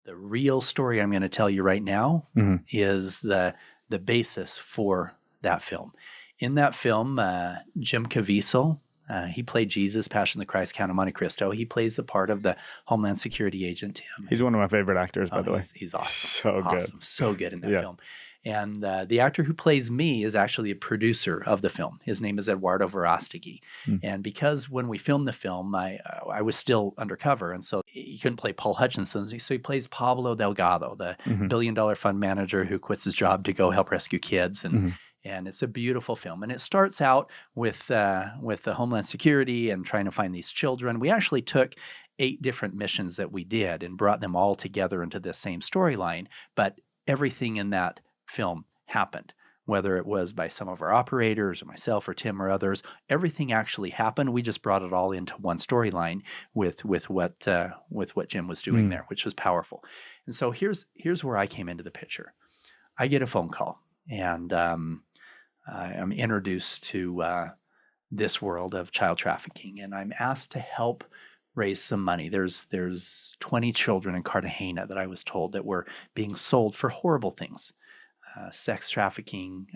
the real story I'm going to tell you right now is the basis for that film. In that film, Jim Caviezel, he played Jesus, Passion of the Christ, Count of Monte Cristo. He plays the part of the Homeland Security agent. He's one of my favorite actors, by the way. He's awesome. So good. So good in that film. And the actor who plays me is actually a producer of the film. His name is Eduardo Verástegui. And because when we filmed the film, I was still undercover, and so he couldn't play Paul Hutchinson. So he plays Pablo Delgado, the billion-dollar fund manager who quits his job to go help rescue kids. And it's a beautiful film. And it starts out with the Homeland Security and trying to find these children. We actually took 8 different missions that we did and brought them all together into this same storyline. But everything in that film happened, whether it was by some of our operators or myself or Tim or others. Everything actually happened. We just brought it all into one storyline with what Jim was doing there, which was powerful. And so here's where I came into the picture. I get a phone call, and I'm introduced to this world of child trafficking, and I'm asked to help raise some money. There's 20 children in Cartagena that I was told that were being sold for horrible things. Sex trafficking.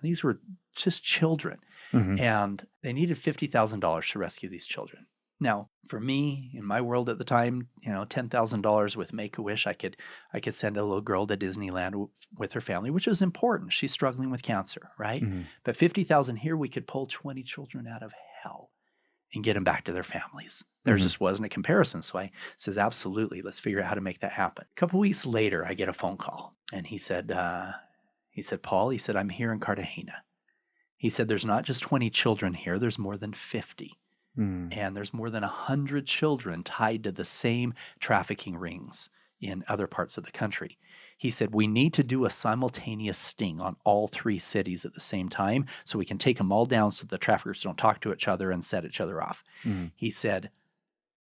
These were just children. And they needed $50,000 to rescue these children. Now, for me, in my world at the time, $10,000 with Make-A-Wish, I could send a little girl to Disneyland with her family, which is important. She's struggling with cancer, right? But $50,000 here, we could pull 20 children out of hell and get them back to their families. There just wasn't a comparison. So I says, absolutely, let's figure out how to make that happen. A couple weeks later, I get a phone call, and he said, Paul, I'm here in Cartagena. He said, there's not just 20 children here, there's more than 50. And there's more than 100 children tied to the same trafficking rings in other parts of the country. He said, we need to do a simultaneous sting on all 3 cities at the same time so we can take them all down so the traffickers don't talk to each other and set each other off. He said,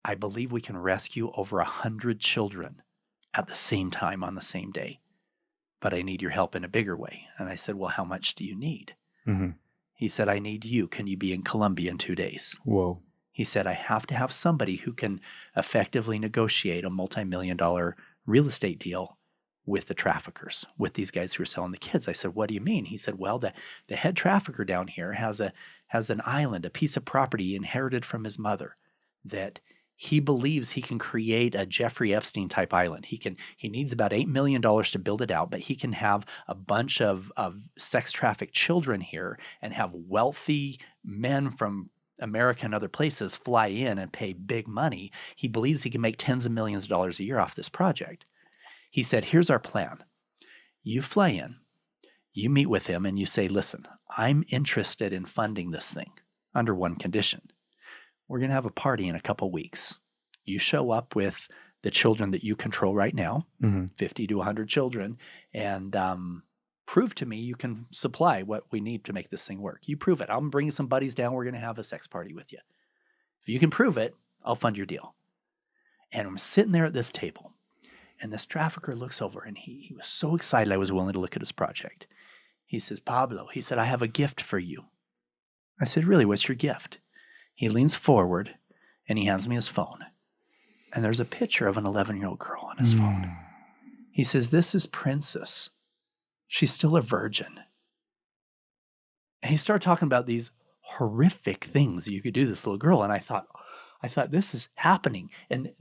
I believe we can rescue over 100 children at the same time on the same day, but I need your help in a bigger way. And I said, well, how much do you need? He said, I need you. Can you be in Colombia in 2 days? Whoa. He said, I have to have somebody who can effectively negotiate a multi-million-dollar real estate deal with the traffickers, with these guys who are selling the kids. I said, what do you mean? He said, well, the head trafficker down here has an island, a piece of property inherited from his mother that he believes he can create a Jeffrey Epstein type island. He needs about $8 million to build it out, but he can have a bunch of sex trafficked children here and have wealthy men from America and other places fly in and pay big money. He believes he can make tens of millions of dollars a year off this project. He said, here's our plan. You fly in, you meet with him, and you say, listen, I'm interested in funding this thing under one condition. We're going to have a party in a couple weeks. You show up with the children that you control right now, 50 to 100 children, and prove to me you can supply what we need to make this thing work. You prove it. I'm bringing some buddies down. We're going to have a sex party with you. If you can prove it, I'll fund your deal. And I'm sitting there at this table, and this trafficker looks over, and he was so excited I was willing to look at his project. He says, Pablo, he said, I have a gift for you. I said, really, what's your gift? He leans forward, and he hands me his phone. And there's a picture of an 11-year-old girl on his phone. He says, this is Princess. She's still a virgin. And he started talking about these horrific things you could do to this little girl. And I thought, this is happening. And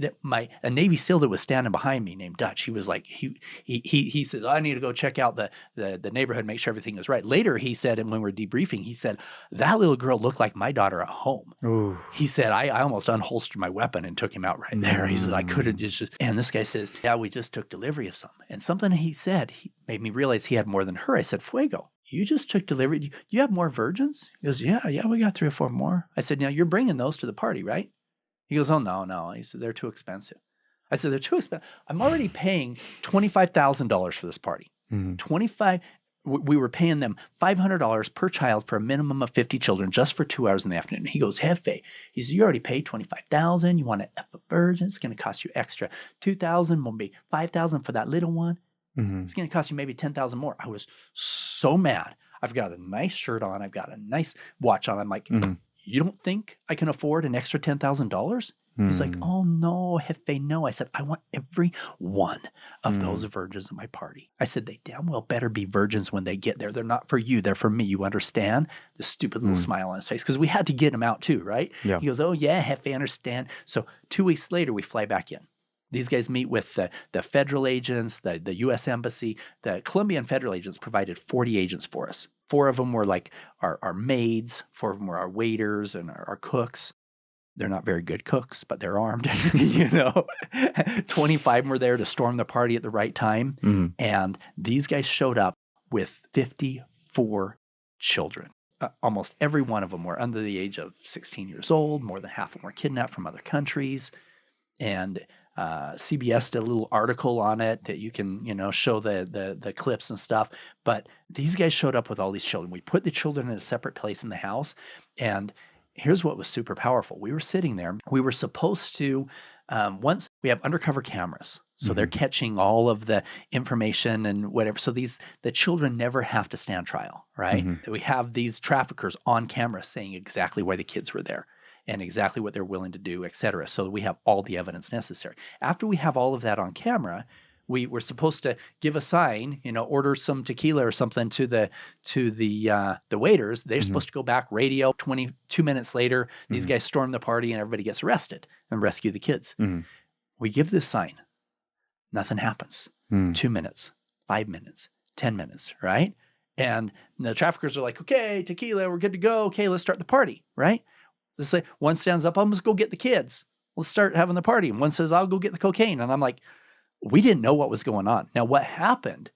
a Navy SEAL that was standing behind me named Dutch, he was like, he says, I need to go check out the neighborhood, make sure everything is right. Later, he said, and when we were debriefing, he said, that little girl looked like my daughter at home. Ooh. He said, I almost unholstered my weapon and took him out right there. He said, I couldn't just, and this guy says, yeah, we just took delivery of some. And something he said, he made me realize he had more than her. I said, Fuego, you just took delivery. Do you have more virgins? He goes, yeah, we got 3 or 4 more. I said, now you're bringing those to the party, right? He goes, oh, no. He said, they're too expensive. I said, they're too expensive. I'm already paying $25,000 for this party. We were paying them $500 per child for a minimum of 50 children just for 2 hours in the afternoon. He goes, Jefe, he said, you already paid $25,000. You want to F a virgin? It's going to cost you extra $2,000, maybe $5,000 for that little one. It's going to cost you maybe $10,000 more. I was so mad. I've got a nice shirt on. I've got a nice watch on. I'm like, you don't think I can afford an extra $10,000? He's like, oh no, Jefe, no. I said, I want every one of those virgins at my party. I said, they damn well better be virgins when they get there. They're not for you. They're for me. You understand? The stupid little smile on his face. Because we had to get him out too, right? Yeah. He goes, oh yeah, Jefe, I understand. So 2 weeks later, we fly back in. These guys meet with the federal agents, the U.S. Embassy. The Colombian federal agents provided 40 agents for us. 4 of them were like our maids. 4 of them were our waiters and our cooks. They're not very good cooks, but they're armed, 25 were there to storm the party at the right time. And these guys showed up with 54 children. Almost every one of them were under the age of 16 years old. More than half of them were kidnapped from other countries. And CBS did a little article on it that you can, show the clips and stuff. But these guys showed up with all these children. We put the children in a separate place in the house, and here's what was super powerful. We were sitting there. We were supposed to, once we have undercover cameras, so they're catching all of the information and whatever. So the children never have to stand trial, right? We have these traffickers on camera saying exactly why the kids were there and exactly what they're willing to do, et cetera. So we have all the evidence necessary. After we have all of that on camera, we were supposed to give a sign, order some tequila or something to the waiters. They're supposed to go back, radio. 22 minutes later, these guys storm the party and everybody gets arrested and rescue the kids. We give this sign. Nothing happens. 2 minutes, 5 minutes, 10 minutes, right? And the traffickers are like, okay, tequila, we're good to go. Okay, let's start the party, right? Let's say one stands up, I'm going to go get the kids. Let's start having the party. And one says, I'll go get the cocaine. And I'm like, we didn't know what was going on. Now, what happened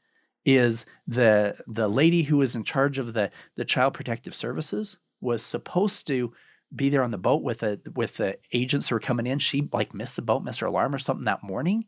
is the lady who was in charge of the Child Protective Services was supposed to be there on the boat with the agents who were coming in. She missed the boat, missed her alarm or something that morning.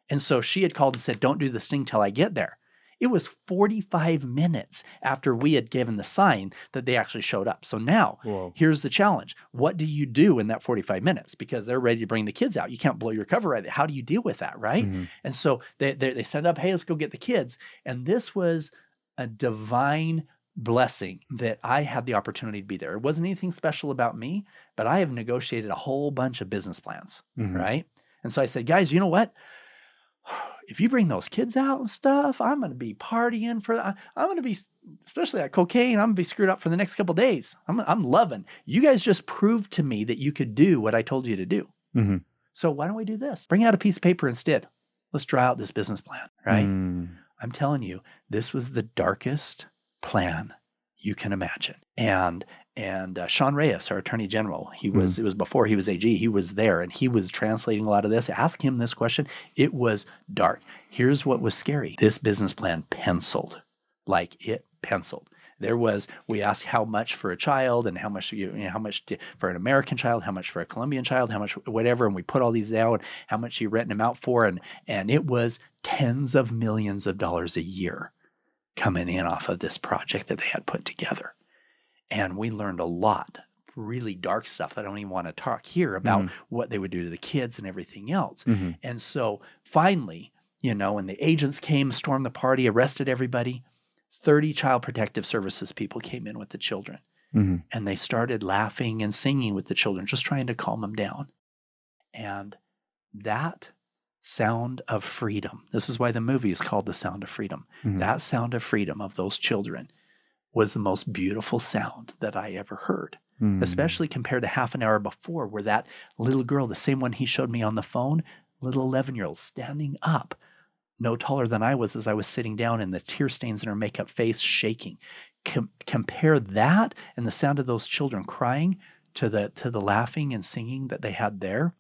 And so she had called and said, don't do this thing till I get there. It was 45 minutes after we had given the sign that they actually showed up. So now, here's the challenge. What do you do in that 45 minutes? Because they're ready to bring the kids out. You can't blow your cover right there. How do you deal with that, right? And so they stand up, hey, let's go get the kids. And this was a divine blessing that I had the opportunity to be there. It wasn't anything special about me, but I have negotiated a whole bunch of business plans, right? And so I said, guys, you know what? If you bring those kids out and stuff, I'm going to be partying I'm going to be, especially that cocaine, I'm going to be screwed up for the next couple of days. I'm loving. You guys just proved to me that you could do what I told you to do. So why don't we do this? Bring out a piece of paper instead. Let's draw out this business plan, right? I'm telling you, this was the darkest plan you can imagine. And Sean Reyes, our Attorney General, it was before he was AG, he was there and he was translating a lot of this. Ask him this question. It was dark. Here's what was scary. This business plan penciled. It penciled. We asked how much for a child and how much for an American child, how much for a Colombian child, how much whatever. And we put all these down, how much you renting them out for. And it was tens of millions of dollars a year coming in off of this project that they had put together. And we learned a lot, really dark stuff that I don't even want to talk here about what they would do to the kids and everything else. And so finally, when the agents came, stormed the party, arrested everybody, 30 Child Protective Services people came in with the children. And they started laughing and singing with the children, just trying to calm them down. And that sound of freedom, this is why the movie is called The Sound of Freedom. That sound of freedom of those children was the most beautiful sound that I ever heard, especially compared to half an hour before where that little girl, the same one he showed me on the phone, little 11-year-old standing up, no taller than I was as I was sitting down and the tear stains in her makeup face shaking. Compare that and the sound of those children crying to the laughing and singing that they had there.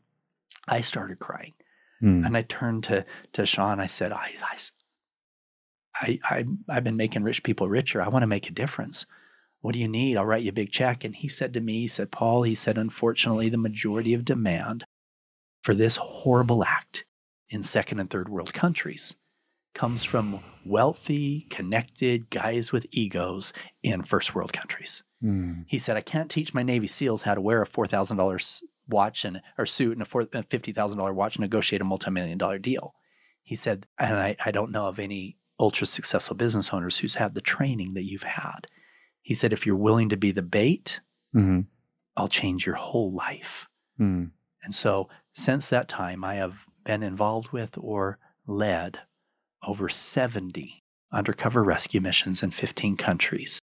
I started crying. And I turned to Sean. I said, I've been making rich people richer. I want to make a difference. What do you need? I'll write you a big check. And he said to me, Paul, unfortunately, the majority of demand for this horrible act in second and third world countries comes from wealthy, connected guys with egos in first world countries. He said, I can't teach my Navy SEALs how to wear a $4,000 watch or suit and a $50,000 watch and negotiate a multi-million-dollar deal. He said, and I don't know of any ultra successful business owners who's had the training that you've had. He said, if you're willing to be the bait, I'll change your whole life. And so since that time, I have been involved with or led over 70 undercover rescue missions in 15 countries,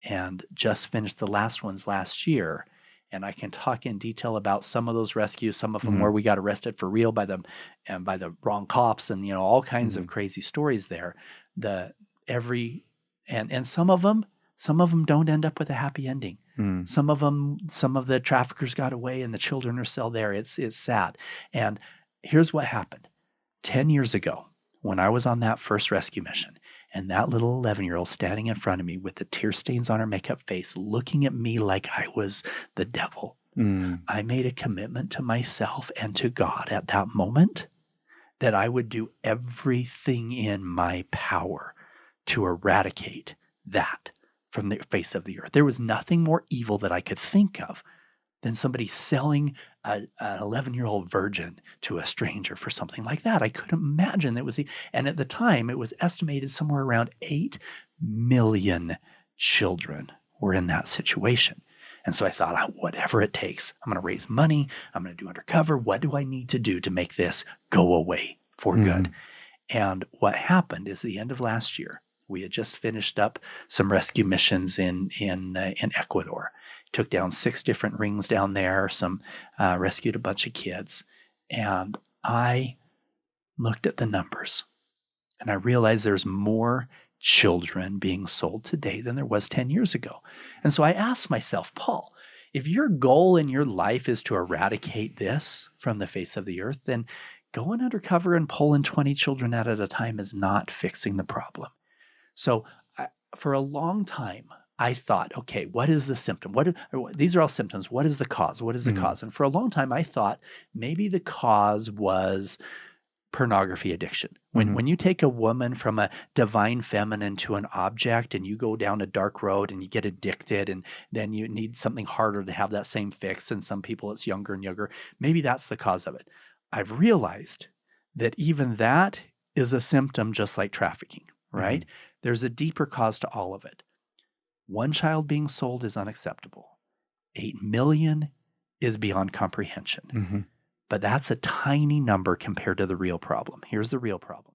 and just finished the last ones last year. And I can talk in detail about some of those rescues, some of them where we got arrested for real by them and by the wrong cops, and all kinds of crazy stories there. And some of them don't end up with a happy ending. Some of the traffickers got away and the children are still there. It's sad. And here's what happened. 10 years ago, when I was on that first rescue mission, and that little 11-year-old standing in front of me with the tear stains on her makeup face, looking at me like I was the devil, I made a commitment to myself and to God at that moment that I would do everything in my power to eradicate that from the face of the earth. There was nothing more evil that I could think of than somebody selling an 11-year-old virgin to a stranger for something like that. I couldn't imagine that was, and at the time it was estimated somewhere around 8 million children were in that situation. And so I thought, whatever it takes, I'm going to raise money. I'm going to do undercover. What do I need to do to make this go away for good? And what happened is the end of last year, we had just finished up some rescue missions in Ecuador. Took down 6 different rings down there, rescued a bunch of kids. And I looked at the numbers and I realized there's more children being sold today than there was 10 years ago. And so I asked myself, Paul, if your goal in your life is to eradicate this from the face of the earth, then going undercover and pulling 20 children out at a time is not fixing the problem. So for a long time, I thought, okay, what is the symptom? These are all symptoms. What is the cause? What is the cause? And for a long time, I thought maybe the cause was pornography addiction. When you take a woman from a divine feminine to an object and you go down a dark road and you get addicted and then you need something harder to have that same fix, and some people it's younger and younger, maybe that's the cause of it. I've realized that even that is a symptom just like trafficking, right? There's a deeper cause to all of it. One child being sold is unacceptable. 8 million is beyond comprehension. But that's a tiny number compared to the real problem. Here's the real problem.